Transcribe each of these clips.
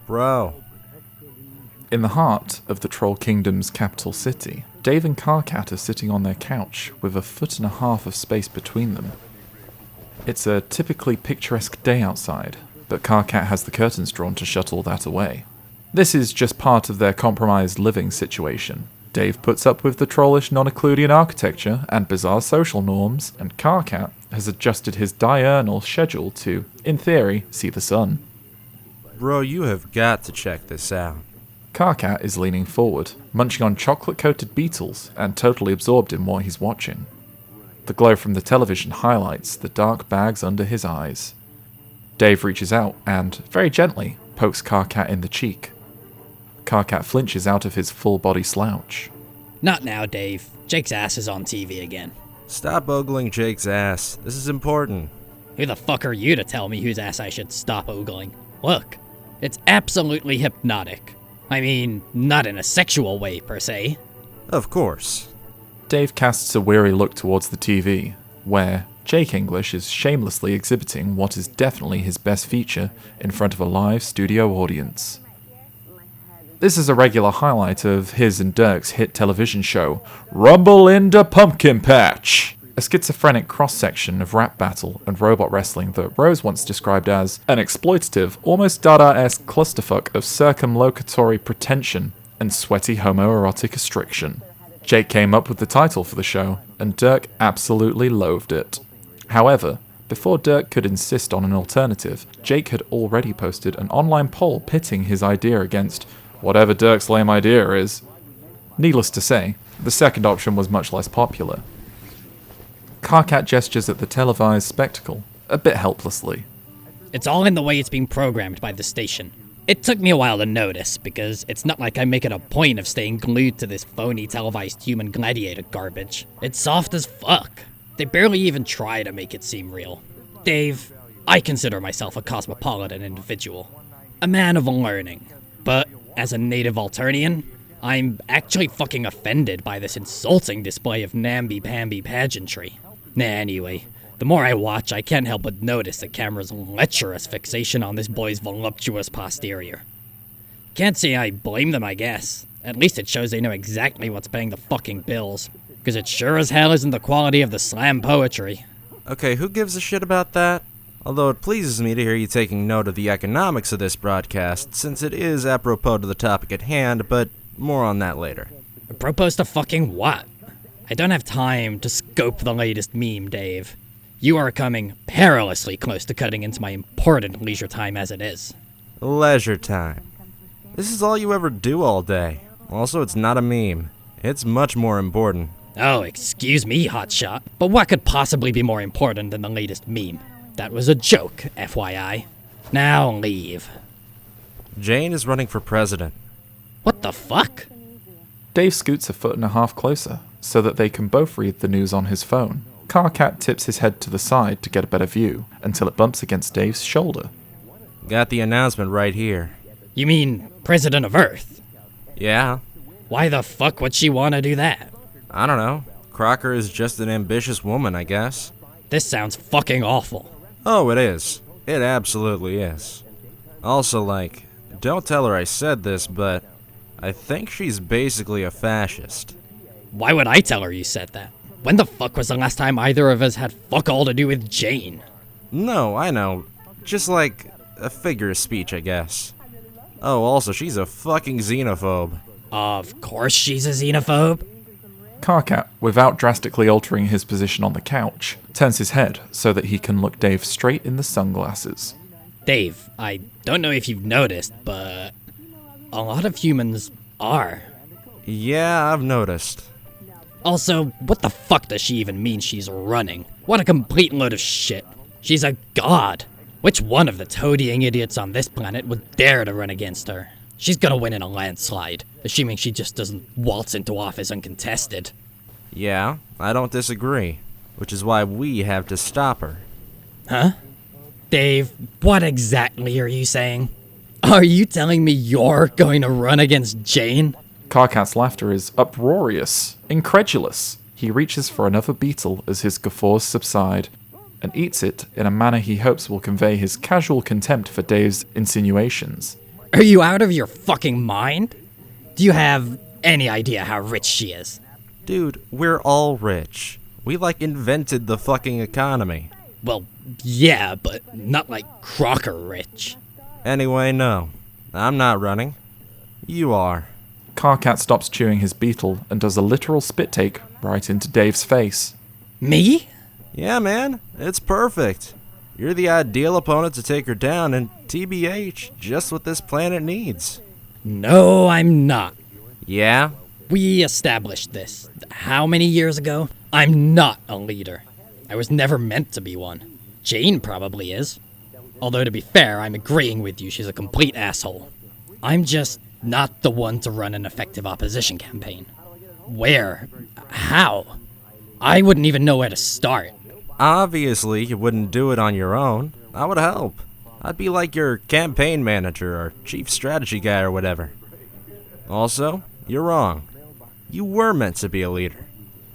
Bro. In the heart of the Troll Kingdom's capital city, Dave and Karkat are sitting on their couch with 1.5 feet of space between them. It's a typically picturesque day outside, but Karkat has the curtains drawn to shut all that away. This is just part of their compromised living situation. Dave puts up with the trollish non-Euclidean architecture and bizarre social norms, and Karkat has adjusted his diurnal schedule to, in theory, see the sun. Bro, you have got to check this out. Karkat is leaning forward, munching on chocolate-coated beetles and totally absorbed in what he's watching. The glow from the television highlights the dark bags under his eyes. Dave reaches out and, very gently, pokes Karkat in the cheek. Karkat flinches out of his full-body slouch. Not now, Dave. Jake's ass is on TV again. Stop ogling Jake's ass. This is important. Who the fuck are you to tell me whose ass I should stop ogling? Look, it's absolutely hypnotic. I mean, not in a sexual way, per se. Of course. Dave casts a weary look towards the TV, where Jake English is shamelessly exhibiting what is definitely his best feature in front of a live studio audience. This is a regular highlight of his and Dirk's hit television show, Rumble in the Pumpkin Patch, a schizophrenic cross-section of rap battle and robot wrestling that Rose once described as an exploitative, almost Dada-esque clusterfuck of circumlocatory pretension and sweaty homoerotic restriction. Jake came up with the title for the show, and Dirk absolutely loathed it. However, before Dirk could insist on an alternative, Jake had already posted an online poll pitting his idea against whatever Dirk's lame idea is. Needless to say, the second option was much less popular. Karkat gestures at the televised spectacle, a bit helplessly. It's all in the way it's being programmed by the station. It took me a while to notice, because it's not like I make it a point of staying glued to this phony televised human gladiator garbage. It's soft as fuck. They barely even try to make it seem real. Dave, I consider myself a cosmopolitan individual. A man of learning. But as a native Alternian, I'm actually fucking offended by this insulting display of namby-pamby pageantry. Anyway, the more I watch, I can't help but notice the camera's lecherous fixation on this boy's voluptuous posterior. Can't say I blame them, I guess. At least it shows they know exactly what's paying the fucking bills. Because it sure as hell isn't the quality of the slam poetry. Okay, who gives a shit about that? Although it pleases me to hear you taking note of the economics of this broadcast, since it is apropos to the topic at hand, but more on that later. Apropos to fucking what? I don't have time to scope the latest meme, Dave. You are coming perilously close to cutting into my important leisure time as it is. Leisure time. This is all you ever do all day. Also, it's not a meme. It's much more important. Oh, excuse me, hotshot. But what could possibly be more important than the latest meme? That was a joke, FYI. Now leave. Jane is running for president. What the fuck? Dave scoots 1.5 feet closer, so that they can both read the news on his phone. Karkat tips his head to the side to get a better view, until it bumps against Dave's shoulder. Got the announcement right here. You mean President of Earth? Yeah. Why the fuck would she want to do that? I don't know. Crocker is just an ambitious woman, I guess. This sounds fucking awful. Oh, it is. It absolutely is. Also, don't tell her I said this, but I think she's basically a fascist. Why would I tell her you said that? When the fuck was the last time either of us had fuck all to do with Jane? No, I know. Just like a figure of speech, I guess. Oh, also, she's a fucking xenophobe. Of course she's a xenophobe. Karkat, without drastically altering his position on the couch, turns his head so that he can look Dave straight in the sunglasses. Dave, I don't know if you've noticed, but a lot of humans are. Yeah, I've noticed. Also, what the fuck does she even mean she's running? What a complete load of shit. She's a god. Which one of the toadying idiots on this planet would dare to run against her? She's gonna win in a landslide, assuming she just doesn't waltz into office uncontested. Yeah, I don't disagree, which is why we have to stop her. Huh? Dave, what exactly are you saying? Are you telling me you're going to run against Jane? Karkat's laughter is uproarious, incredulous. He reaches for another beetle as his guffaws subside, and eats it in a manner he hopes will convey his casual contempt for Dave's insinuations. Are you out of your fucking mind? Do you have any idea how rich she is? Dude, we're all rich. We, invented the fucking economy. Well, yeah, but not like Crocker rich. Anyway, no. I'm not running. You are. Karkat stops chewing his beetle and does a literal spit take right into Dave's face. Me? Yeah, man. It's perfect. You're the ideal opponent to take her down, and TBH, just what this planet needs. No, I'm not. Yeah? We established this. How many years ago? I'm not a leader. I was never meant to be one. Jane probably is. Although, to be fair, I'm agreeing with you, she's a complete asshole. I'm just not the one to run an effective opposition campaign. Where? How? I wouldn't even know where to start. Obviously, you wouldn't do it on your own. I would help. I'd be like your campaign manager or chief strategy guy or whatever. Also, you're wrong. You were meant to be a leader.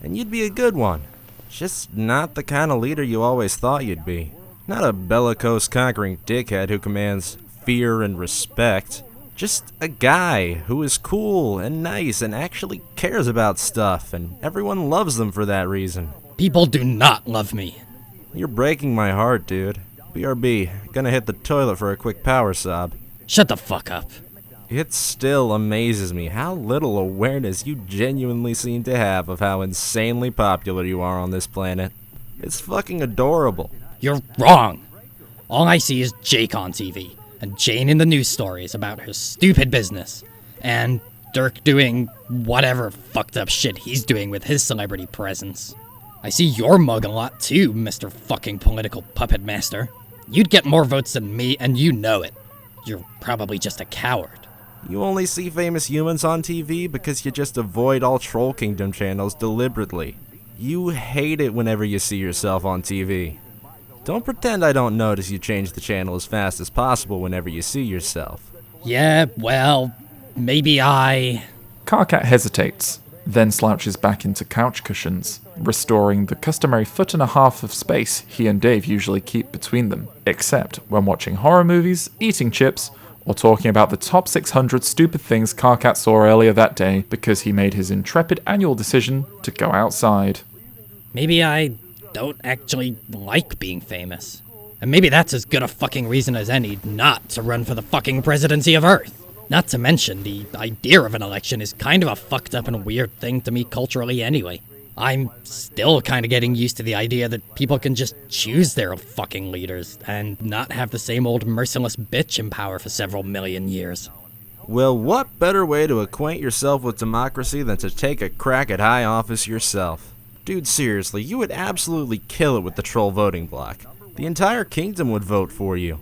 And you'd be a good one. Just not the kind of leader you always thought you'd be. Not a bellicose conquering dickhead who commands fear and respect. Just a guy who is cool and nice and actually cares about stuff, and everyone loves them for that reason. People do not love me. You're breaking my heart, dude. BRB, gonna hit the toilet for a quick power sob. Shut the fuck up. It still amazes me how little awareness you genuinely seem to have of how insanely popular you are on this planet. It's fucking adorable. You're wrong. All I see is Jake on TV, and Jane in the news stories about her stupid business, and Dirk doing whatever fucked up shit he's doing with his celebrity presence. I see your mug a lot too, Mr. fucking political puppet master. You'd get more votes than me, and you know it. You're probably just a coward. You only see famous humans on TV because you just avoid all Troll Kingdom channels deliberately. You hate it whenever you see yourself on TV. Don't pretend I don't notice you change the channel as fast as possible whenever you see yourself. Yeah, well, maybe I... Karkat hesitates, then slouches back into couch cushions, restoring the customary 1.5 foot of space he and Dave usually keep between them, except when watching horror movies, eating chips, or talking about the top 600 stupid things Karkat saw earlier that day because he made his intrepid annual decision to go outside. Maybe I don't actually like being famous. And maybe that's as good a fucking reason as any not to run for the fucking presidency of Earth. Not to mention, the idea of an election is kind of a fucked up and weird thing to me culturally anyway. I'm still kind of getting used to the idea that people can just choose their fucking leaders and not have the same old merciless bitch in power for several million years. Well, what better way to acquaint yourself with democracy than to take a crack at high office yourself? Dude, seriously, you would absolutely kill it with the troll voting block. The entire kingdom would vote for you.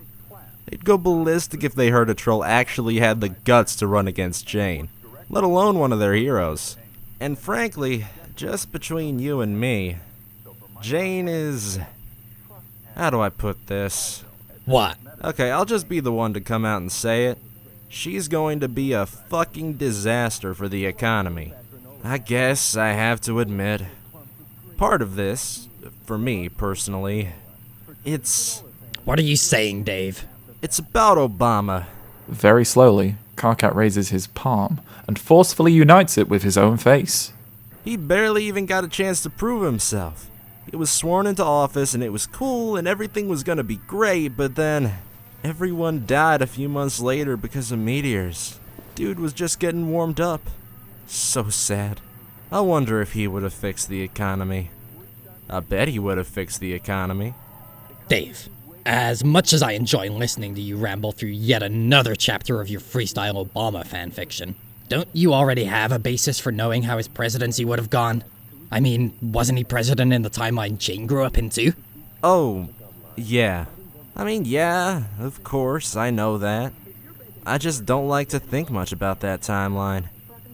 They'd go ballistic if they heard a troll actually had the guts to run against Jane, let alone one of their heroes. And frankly, just between you and me, Jane is... how do I put this? What? Okay, I'll just be the one to come out and say it. She's going to be a fucking disaster for the economy. I guess I have to admit, part of this, for me personally, it's What are you saying, Dave? about Obama. Very slowly, Karkat raises his palm and forcefully unites it with his own face. He barely even got a chance to prove himself. He was sworn into office and it was cool and everything was gonna be great, but then everyone died a few months later because of meteors. Dude was just getting warmed up. So sad. I wonder if he would have fixed the economy. I bet he would have fixed the economy. Dave, as much as I enjoy listening to you ramble through yet another chapter of your freestyle Obama fanfiction, don't you already have a basis for knowing how his presidency would have gone? I mean, wasn't he president in the timeline Jane grew up in too? Oh, yeah. Yeah, of course, I know that. I just don't like to think much about that timeline.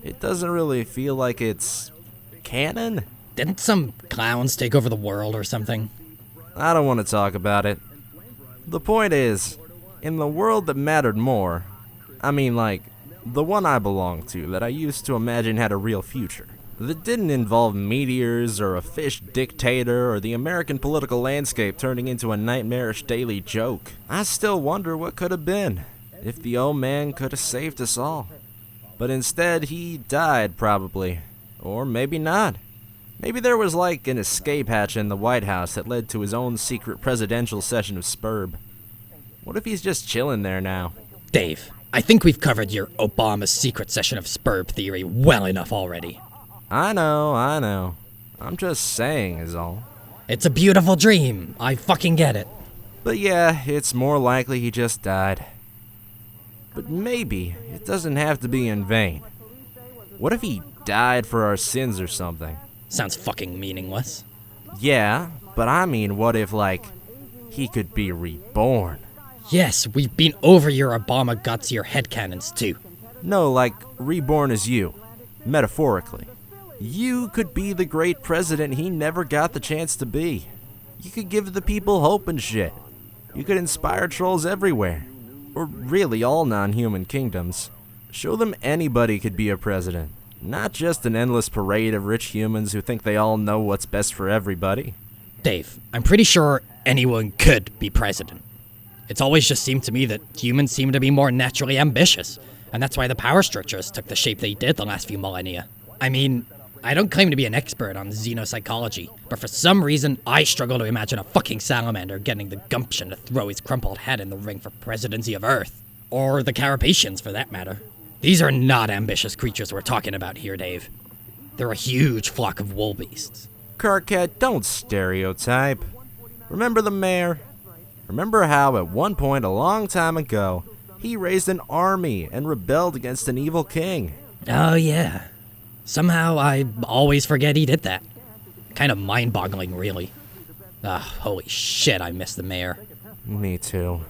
It doesn't really feel like it's canon? Didn't some clowns take over the world or something? I don't want to talk about it. The point is, in the world that mattered more, the one I belonged to that I used to imagine had a real future, that didn't involve meteors or a fish dictator or the American political landscape turning into a nightmarish daily joke. I still wonder what could have been. If the old man could have saved us all. But instead, he died, probably. Or maybe not. Maybe there was like an escape hatch in the White House that led to his own secret presidential session of Spurb. What if he's just chilling there now? Dave, I think we've covered your Obama secret session of Spurb theory well enough already. I know. I'm just saying is all. It's a beautiful dream. I fucking get it. But yeah, it's more likely he just died. But maybe it doesn't have to be in vain. What if he died for our sins or something? Sounds fucking meaningless. Yeah, but I mean, what if, like, he could be reborn? Yes, we've been over your Obama gutsier headcanons too. No, like, reborn as you, metaphorically. You could be the great president he never got the chance to be. You could give the people hope and shit. You could inspire trolls everywhere. Or really all non-human kingdoms. Show them anybody could be a president. Not just an endless parade of rich humans who think they all know what's best for everybody. Dave, I'm pretty sure anyone could be president. It's always just seemed to me that humans seem to be more naturally ambitious, and that's why the power structures took the shape they did the last few millennia. I mean, I don't claim to be an expert on xenopsychology, but for some reason, I struggle to imagine a fucking salamander getting the gumption to throw his crumpled head in the ring for presidency of Earth. Or the Carapacians, for that matter. These are not ambitious creatures we're talking about here, Dave. They're a huge flock of wool beasts. Karkat, don't stereotype. Remember the mayor? Remember how at one point a long time ago, he raised an army and rebelled against an evil king? Oh yeah. Somehow I always forget he did that. Kind of mind-boggling, really. Holy shit, I miss the mayor. Me too.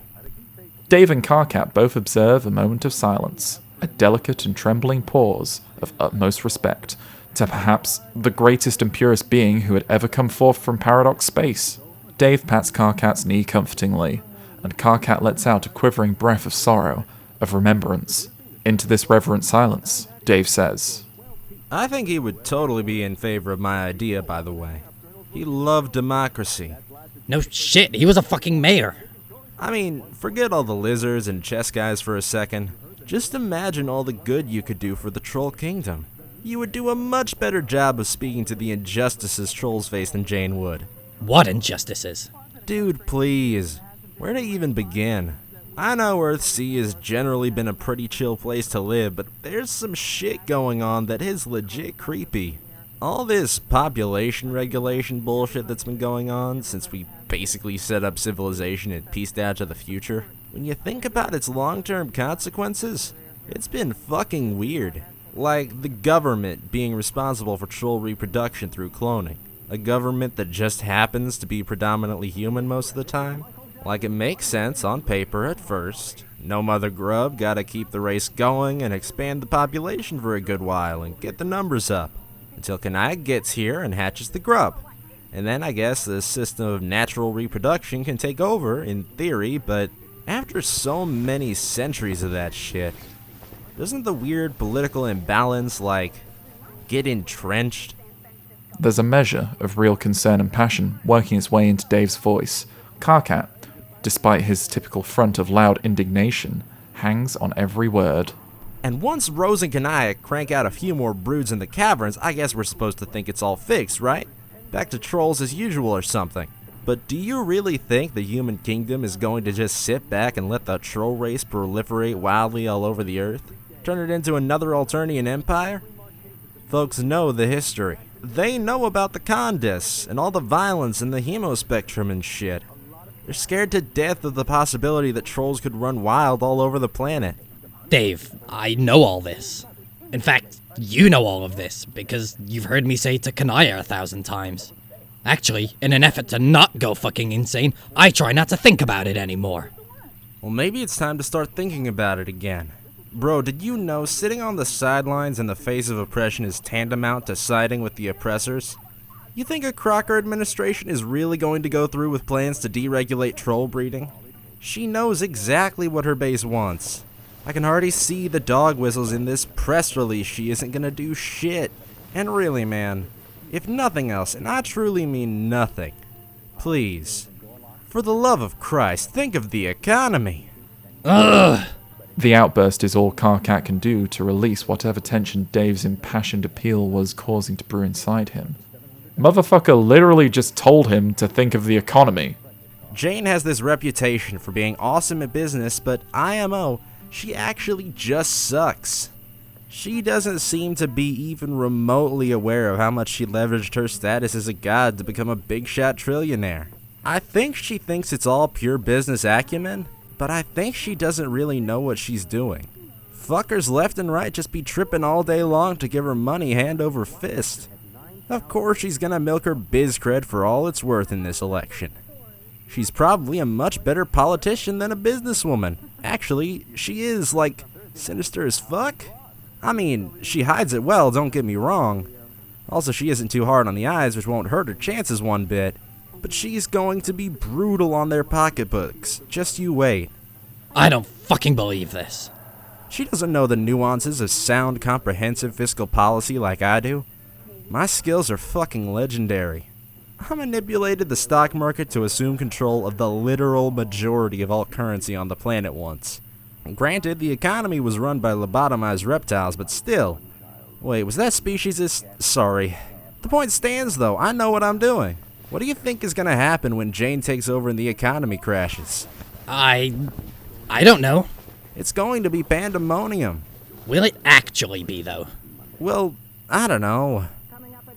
Dave and Karkat both observe a moment of silence, a delicate and trembling pause of utmost respect to perhaps the greatest and purest being who had ever come forth from Paradox space. Dave pats Karkat's knee comfortingly, and Karkat lets out a quivering breath of sorrow, of remembrance. Into this reverent silence, Dave says, I think he would totally be in favor of my idea, by the way. He loved democracy. No shit, he was a fucking mayor. I mean, forget all the lizards and chess guys for a second. Just imagine all the good you could do for the Troll Kingdom. You would do a much better job of speaking to the injustices trolls face than Jane would. What injustices? Dude, please. Where to even begin? I know Earthsea has generally been a pretty chill place to live, but there's some shit going on that is legit creepy. All this population regulation bullshit that's been going on since we basically set up civilization and pieced out to the future. When you think about its long-term consequences, it's been fucking weird. Like the government being responsible for troll reproduction through cloning. A government that just happens to be predominantly human most of the time. Like it makes sense on paper at first. No mother grub, gotta keep the race going and expand the population for a good while and get the numbers up. Until Kanai gets here and hatches the grub. And then I guess the system of natural reproduction can take over, in theory, but after so many centuries of that shit, doesn't the weird political imbalance, like, get entrenched? There's a measure of real concern and passion working its way into Dave's voice. Karkat, despite his typical front of loud indignation, hangs on every word. And once Rose and Kanaya crank out a few more broods in the caverns, I guess we're supposed to think it's all fixed, right? Back to trolls as usual or something. But do you really think the human kingdom is going to just sit back and let the troll race proliferate wildly all over the earth? Turn it into another Alternian empire? Folks know the history. They know about the contests and all the violence and the hemospectrum and shit. They're scared to death of the possibility that trolls could run wild all over the planet. Dave, I know all this. In fact, you know all of this, because you've heard me say to Kanaya 1,000 times. Actually, in an effort to not go fucking insane, I try not to think about it anymore. Well, maybe it's time to start thinking about it again. Bro, did you know sitting on the sidelines in the face of oppression is tantamount to siding with the oppressors? You think a Crocker administration is really going to go through with plans to deregulate troll breeding? She knows exactly what her base wants. I can already see the dog whistles in this press release. She isn't gonna do shit. And really, man, if nothing else, and I truly mean nothing, please, for the love of Christ, think of the economy. Ugh! The outburst is all Karkat can do to release whatever tension Dave's impassioned appeal was causing to brew inside him. Motherfucker literally just told him to think of the economy. Jane has this reputation for being awesome at business, but IMO, she actually just sucks. She doesn't seem to be even remotely aware of how much she leveraged her status as a god to become a big shot trillionaire. I think she thinks it's all pure business acumen, but I think she doesn't really know what she's doing. Fuckers left and right just be tripping all day long to give her money hand over fist. Of course she's gonna milk her biz cred for all it's worth in this election. She's probably a much better politician than a businesswoman. Actually, she is, like, sinister as fuck. I mean, she hides it well, don't get me wrong. Also, she isn't too hard on the eyes, which won't hurt her chances one bit. But she's going to be brutal on their pocketbooks. Just you wait. I don't fucking believe this. She doesn't know the nuances of sound, comprehensive fiscal policy like I do. My skills are fucking legendary. I manipulated the stock market to assume control of the literal majority of all currency on the planet once. Granted, the economy was run by lobotomized reptiles, but still. Wait, was that speciesist? Sorry. The point stands, though. I know what I'm doing. What do you think is gonna happen when Jane takes over and the economy crashes? I don't know. It's going to be pandemonium. Will it actually be, though? Well, I don't know.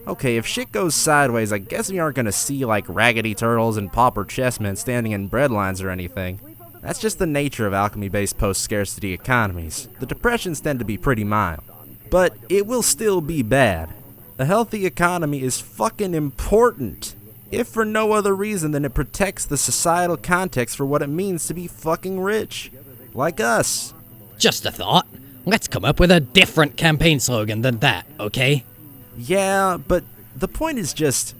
Okay, if shit goes sideways, I guess we aren't gonna see, like, raggedy turtles and pauper chessmen standing in breadlines or anything. That's just the nature of alchemy-based post-scarcity economies. The depressions tend to be pretty mild. But it will still be bad. A healthy economy is fucking important, if for no other reason than it protects the societal context for what it means to be fucking rich. Like us. Just a thought. Let's come up with a different campaign slogan than that, okay? Yeah, but the point is just,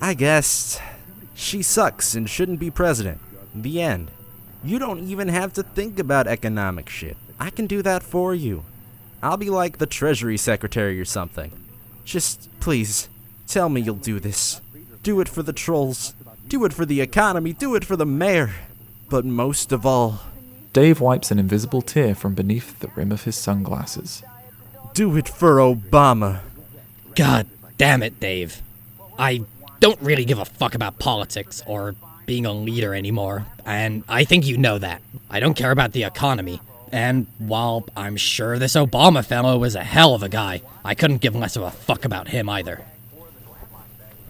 I guess, she sucks and shouldn't be president. The end. You don't even have to think about economic shit. I can do that for you. I'll be like the Treasury Secretary or something. Just, please, tell me you'll do this. Do it for the trolls. Do it for the economy. Do it for the mayor. But most of all, Dave wipes an invisible tear from beneath the rim of his sunglasses. do it for Obama. God damn it, Dave. I don't really give a fuck about politics or being a leader anymore, and I think you know that. I don't care about the economy, and while I'm sure this Obama fellow was a hell of a guy, I couldn't give less of a fuck about him either.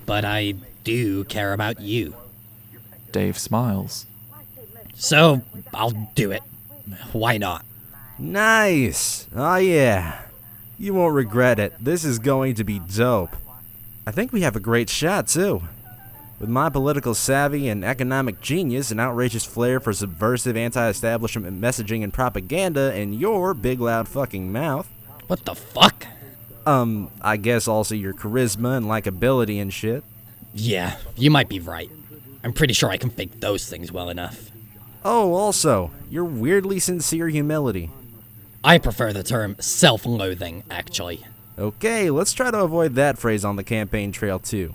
But I do care about you. Dave smiles. So, I'll do it. Why not? Nice. Oh yeah. You won't regret it. This is going to be dope. I think we have a great shot, too. With my political savvy and economic genius and outrageous flair for subversive anti-establishment messaging and propaganda and your big loud fucking mouth. What the fuck? I guess also your charisma and likability and shit. Yeah, you might be right. I'm pretty sure I can fake those things well enough. Oh, also, your weirdly sincere humility. I prefer the term self-loathing, actually. Okay, let's try to avoid that phrase on the campaign trail, too.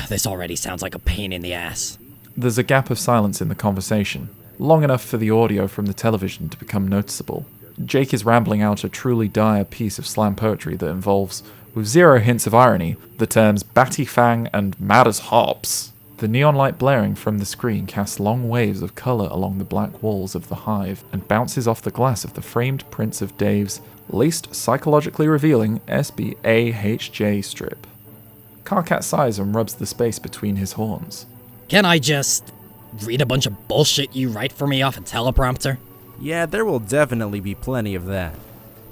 This already sounds like a pain in the ass. There's a gap of silence in the conversation, long enough for the audio from the television to become noticeable. Jake is rambling out a truly dire piece of slam poetry that involves, with zero hints of irony, the terms Batty Fang and Mad as Hops. The neon light blaring from the screen casts long waves of colour along the black walls of the hive and bounces off the glass of the framed prints of Dave's least psychologically revealing SBAHJ strip. Karkat sighs and rubs the space between his horns. Can I just read a bunch of bullshit you write for me off a teleprompter? Yeah, there will definitely be plenty of that.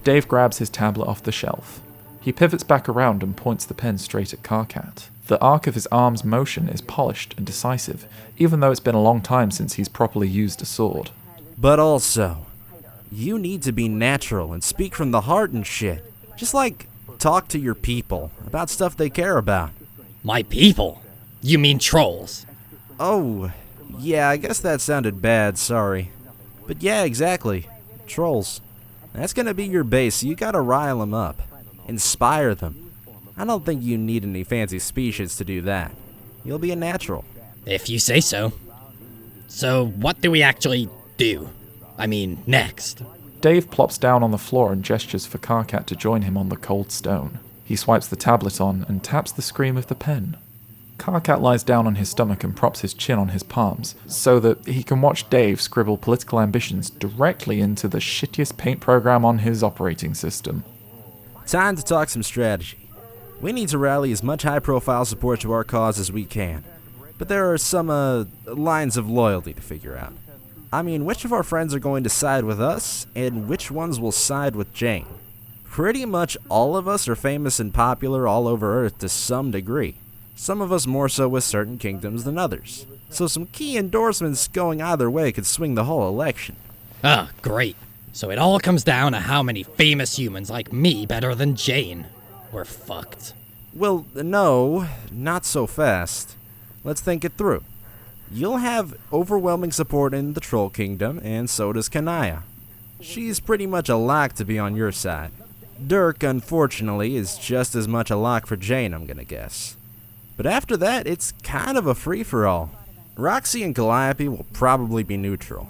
Dave grabs his tablet off the shelf. He pivots back around and points the pen straight at Karkat. The arc of his arm's motion is polished and decisive, even though it's been a long time since he's properly used a sword. But also, you need to be natural and speak from the heart and shit. Just like, talk to your people about stuff they care about. My people? You mean trolls? Oh, yeah, I guess that sounded bad, sorry. But yeah, exactly. Trolls. That's gonna be your base, so you gotta rile them up. Inspire them. I don't think you need any fancy speeches to do that. You'll be a natural. If you say so. So, what do we actually do? I mean, next? Dave plops down on the floor and gestures for Karkat to join him on the cold stone. He swipes the tablet on and taps the screen with the pen. Karkat lies down on his stomach and props his chin on his palms, so that he can watch Dave scribble political ambitions directly into the shittiest paint program on his operating system. Time to talk some strategy. We need to rally as much high-profile support to our cause as we can, but there are some, lines of loyalty to figure out. I mean, which of our friends are going to side with us, and which ones will side with Jane? Pretty much all of us are famous and popular all over Earth to some degree. Some of us more so with certain kingdoms than others. So some key endorsements going either way could swing the whole election. Ah, great. So it all comes down to how many famous humans like me better than Jane. We're fucked. Well, no, not so fast. Let's think it through. You'll have overwhelming support in the Troll Kingdom, and so does Kanaya. She's pretty much a lock to be on your side. Dirk, unfortunately, is just as much a lock for Jane, I'm gonna guess. But after that, it's kind of a free-for-all. Roxy and Calliope will probably be neutral.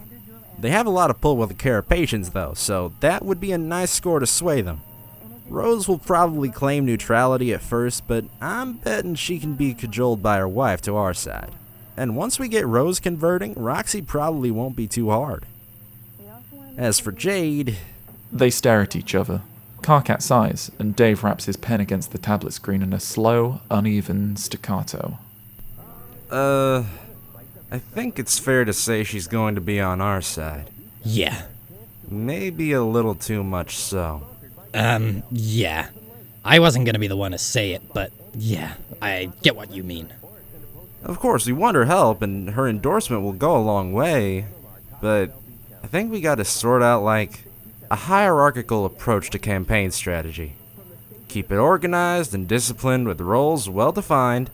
They have a lot of pull with the Carapacians, though, so that would be a nice score to sway them. Rose will probably claim neutrality at first, but I'm betting she can be cajoled by her wife to our side. And once we get Rose converting, Roxy probably won't be too hard. As for Jade... They stare at each other. Karkat sighs, and Dave wraps his pen against the tablet screen in a slow, uneven staccato. I think it's fair to say she's going to be on our side. Yeah. Maybe a little too much so. Yeah. I wasn't gonna be the one to say it, but yeah, I get what you mean. Of course, we want her help, and her endorsement will go a long way, but I think we gotta sort out, a hierarchical approach to campaign strategy. Keep it organized and disciplined with roles well defined.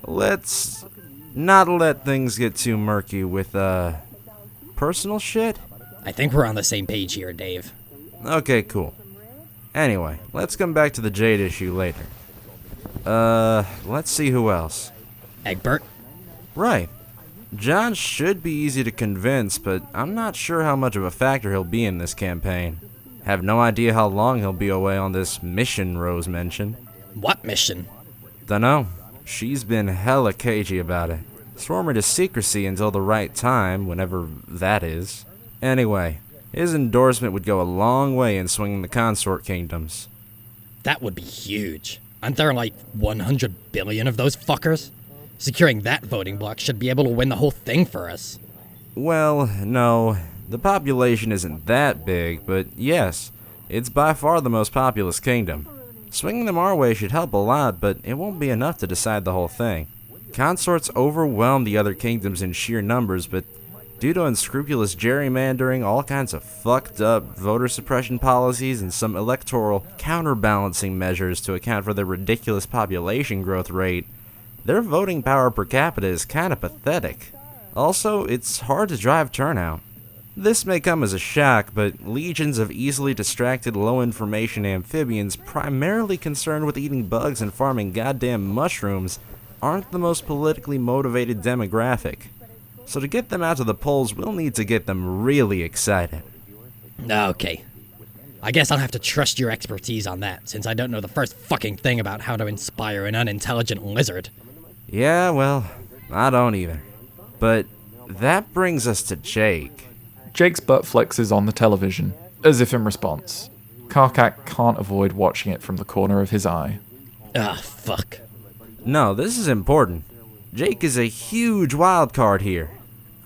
Let's not let things get too murky with, personal shit? I think we're on the same page here, Dave. Okay, cool. Anyway, let's come back to the Jade issue later. Let's see who else. Egbert? Right. John should be easy to convince, but I'm not sure how much of a factor he'll be in this campaign. Have no idea how long he'll be away on this mission Rose mentioned. What mission? Dunno. She's been hella cagey about it. Swore me to secrecy until the right time, whenever that is. Anyway, his endorsement would go a long way in swinging the consort kingdoms. That would be huge. Aren't there 100 billion of those fuckers? Securing that voting block should be able to win the whole thing for us. Well, no. The population isn't that big, but yes, it's by far the most populous kingdom. Swinging them our way should help a lot, but it won't be enough to decide the whole thing. Consorts overwhelm the other kingdoms in sheer numbers, but due to unscrupulous gerrymandering, all kinds of fucked up voter suppression policies, and some electoral counterbalancing measures to account for their ridiculous population growth rate, their voting power per capita is kinda pathetic. Also, it's hard to drive turnout. This may come as a shock, but legions of easily distracted, low-information amphibians primarily concerned with eating bugs and farming goddamn mushrooms aren't the most politically motivated demographic. So to get them out to the polls, we'll need to get them really excited. Okay. I guess I'll have to trust your expertise on that, since I don't know the first fucking thing about how to inspire an unintelligent lizard. Yeah, well, I don't either. But that brings us to Jake. Jake's butt flexes on the television, as if in response. Karkat can't avoid watching it from the corner of his eye. Ah, fuck. No, this is important. Jake is a huge wild card here.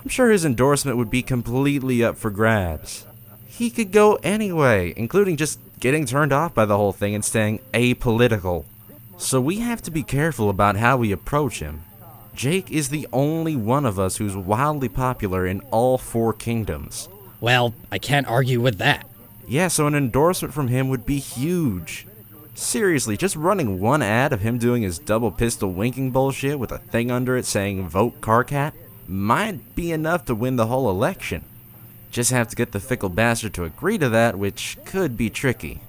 I'm sure his endorsement would be completely up for grabs. He could go anyway, including just getting turned off by the whole thing and staying apolitical. So we have to be careful about how we approach him. Jake is the only one of us who's wildly popular in all 4 kingdoms. Well, I can't argue with that. Yeah, so an endorsement from him would be huge. Seriously, just running one ad of him doing his double pistol winking bullshit with a thing under it saying vote Karkat might be enough to win the whole election. Just have to get the fickle bastard to agree to that, which could be tricky.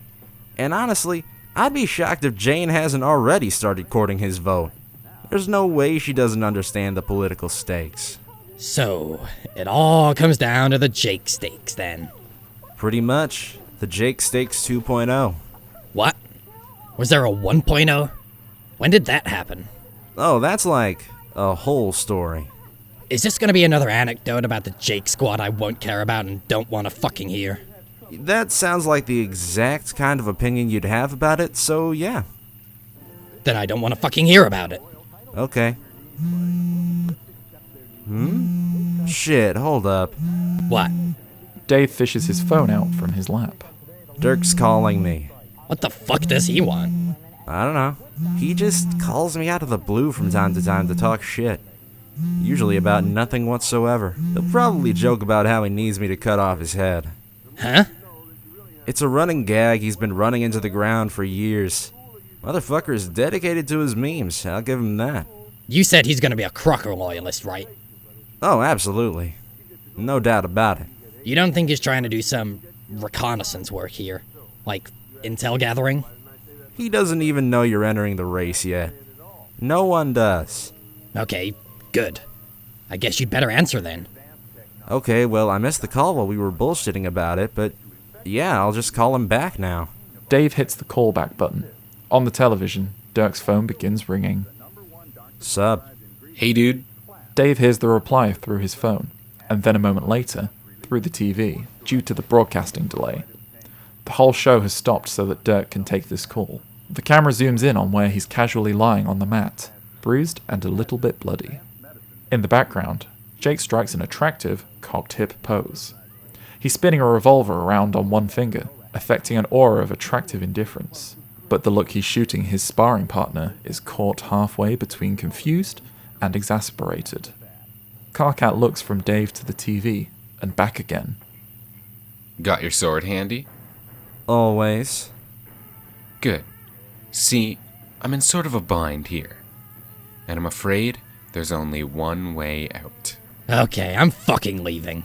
And honestly, I'd be shocked if Jane hasn't already started courting his vote. There's no way she doesn't understand the political stakes. So, it all comes down to the Jake stakes, then. Pretty much. The Jake Stakes 2.0. What? Was there a 1.0? When did that happen? Oh, that's like a whole story. Is this gonna be another anecdote about the Jake squad I won't care about and don't want to fucking hear? That sounds like the exact kind of opinion you'd have about it, so yeah. Then I don't want to fucking hear about it. Okay. Shit, hold up. What? Dave fishes his phone out from his lap. Dirk's calling me. What the fuck does he want? I don't know. He just calls me out of the blue from time to talk shit. Usually about nothing whatsoever. He'll probably joke about how he needs me to cut off his head. Huh? It's a running gag he's been running into the ground for years. Motherfucker is dedicated to his memes, I'll give him that. You said he's gonna be a Crocker loyalist, right? Oh, absolutely. No doubt about it. You don't think he's trying to do some reconnaissance work here? Like, intel gathering? He doesn't even know you're entering the race yet. No one does. Okay, good. I guess you'd better answer then. Okay, well, I missed the call while we were bullshitting about it, but yeah, I'll just call him back now. Dave hits the callback button. On the television, Dirk's phone begins ringing. Sup? Hey, dude. Dave hears the reply through his phone, and then a moment later, through the TV, due to the broadcasting delay. The whole show has stopped so that Dirk can take this call. The camera zooms in on where he's casually lying on the mat, bruised and a little bit bloody. In the background, Jake strikes an attractive, cocked hip pose. He's spinning a revolver around on one finger, affecting an aura of attractive indifference. But the look he's shooting his sparring partner is caught halfway between confused and exasperated. Karkat looks from Dave to the TV and back again. Got your sword handy? Always. Good. See, I'm in sort of a bind here. And I'm afraid there's only one way out. Okay, I'm fucking leaving.